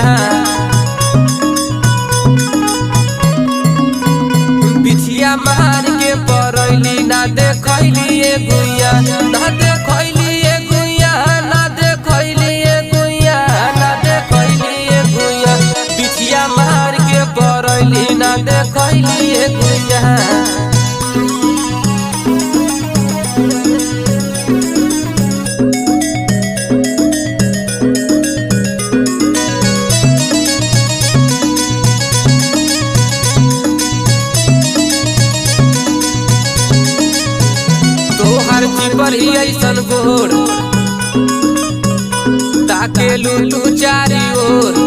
गुइया बिछिया मार के परैली ना देखैली ए गुइया ना देखैली ए गुइया ना देखैली ए गुइया ना देखैली ए गुइया बिछिया मार के परैली ना देखैली ए गुइया तोहर चिपर ही ऐसन गोर ताके लू तू चारी ओर